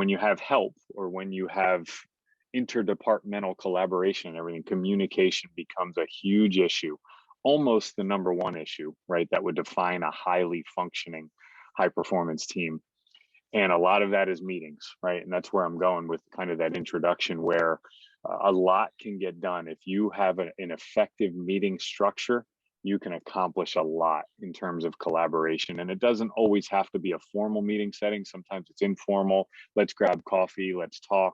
when you have help, or when you have interdepartmental collaboration and everything, communication becomes a huge issue, almost the number one issue, right? That would define a highly functioning, high performance team. And a lot of that is meetings, right? And that's where I'm going with kind of that introduction, where a lot can get done. If you have an effective meeting structure, you can accomplish a lot in terms of collaboration. And it doesn't always have to be a formal meeting setting. Sometimes it's informal. Let's grab coffee, let's talk,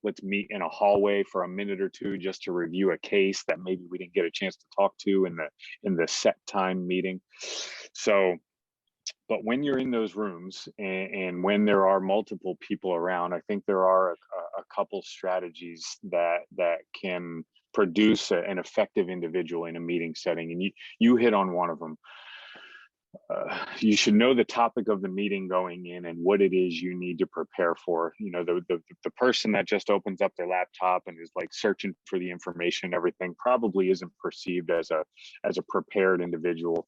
let's meet in a hallway for a minute or two just to review a case that maybe we didn't get a chance to talk to in the set time meeting. So, but when you're in those rooms, and when there are multiple people around, I think there are a couple strategies that can produce an effective individual in a meeting setting. And you hit on one of them. You should know the topic of the meeting going in and what it is you need to prepare for. You know, the person that just opens up their laptop and is like searching for the information and everything probably isn't perceived as a prepared individual.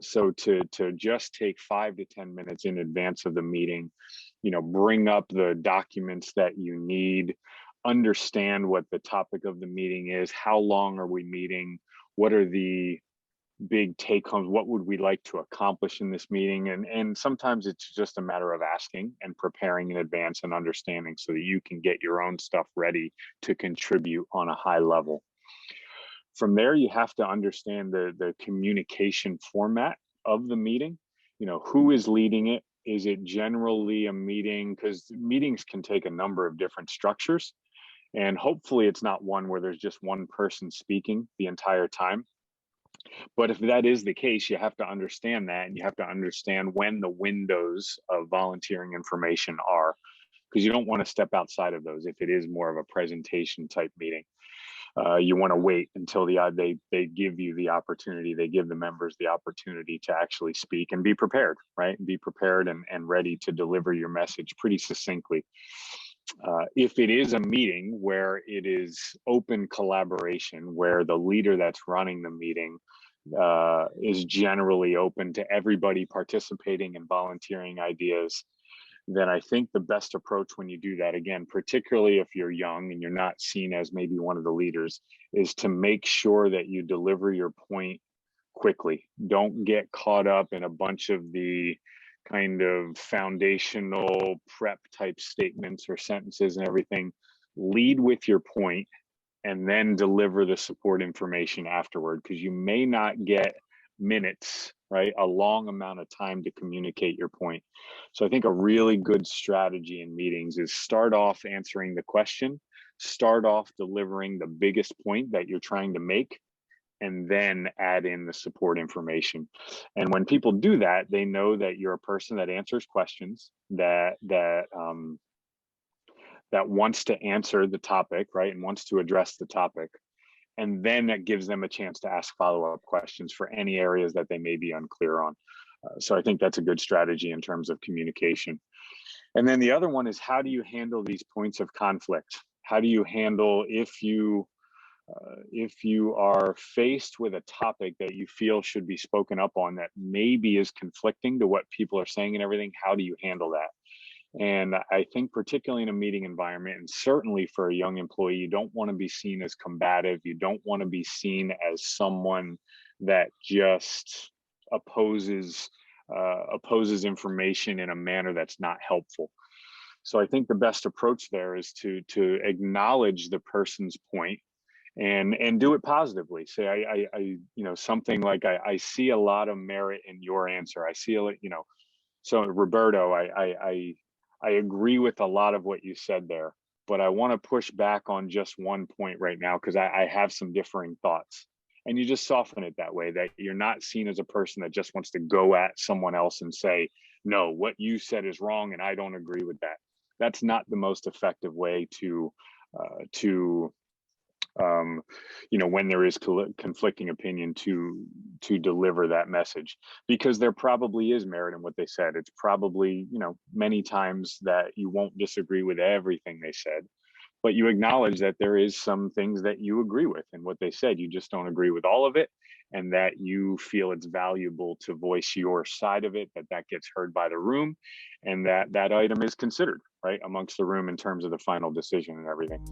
So to just take 5 to 10 minutes in advance of the meeting, you know, bring up the documents that you need, understand what the topic of the meeting is, how long are we meeting, what are the big take homes, what would we like to accomplish in this meeting, and sometimes it's just a matter of asking and preparing in advance and understanding so that you can get your own stuff ready to contribute on a high level. From there, you have to understand the communication format of the meeting. You know, who is leading it? Is it generally a meeting? Because meetings can take a number of different structures, and hopefully it's not one where there's just one person speaking the entire time. But if that is the case, you have to understand that, and you have to understand when the windows of volunteering information are, because you don't want to step outside of those if it is more of a presentation type meeting. You want to wait until they give you the opportunity, they give the members the opportunity to actually speak and be prepared, right? Be prepared and ready to deliver your message pretty succinctly. If it is a meeting where it is open collaboration, where the leader that's running the meeting is generally open to everybody participating and volunteering ideas, then I think the best approach when you do that, again, particularly if you're young and you're not seen as maybe one of the leaders, is to make sure that you deliver your point quickly. Don't get caught up in a bunch of the kind of foundational prep type statements or sentences and everything. Lead with your point and then deliver the support information afterward, because you may not get minutes, right? A long amount of time to communicate your point. So I think a really good strategy in meetings is start off answering the question, start off delivering the biggest point that you're trying to make, and then add in the support information. And when people do that, they know that you're a person that answers questions, that wants to answer the topic, right? And wants to address the topic. And then that gives them a chance to ask follow-up questions for any areas that they may be unclear on. So I think that's a good strategy in terms of communication. And then the other one is, how do you handle these points of conflict? How do you handle if you are faced with a topic that you feel should be spoken up on that maybe is conflicting to what people are saying and everything? How do you handle that? And I think particularly in a meeting environment, and certainly for a young employee, you don't want to be seen as combative. You don't want to be seen as someone that just opposes information in a manner that's not helpful. So I think the best approach there is to acknowledge the person's point and do it positively. Say, I something like, I see a lot of merit in your answer. I see so Roberto, I agree with a lot of what you said there, but I want to push back on just one point right now, because I have some differing thoughts. And you just soften it that way, that you're not seen as a person that just wants to go at someone else and say, no, what you said is wrong and I don't agree with that. That's not the most effective way to when there is conflicting opinion, to deliver that message, because there probably is merit in what they said. It's probably, many times that you won't disagree with everything they said, but you acknowledge that there is some things that you agree with in what they said. You just don't agree with all of it. and that you feel it's valuable to voice your side of it, that that gets heard by the room, and that that item is considered right amongst the room in terms of the final decision and everything.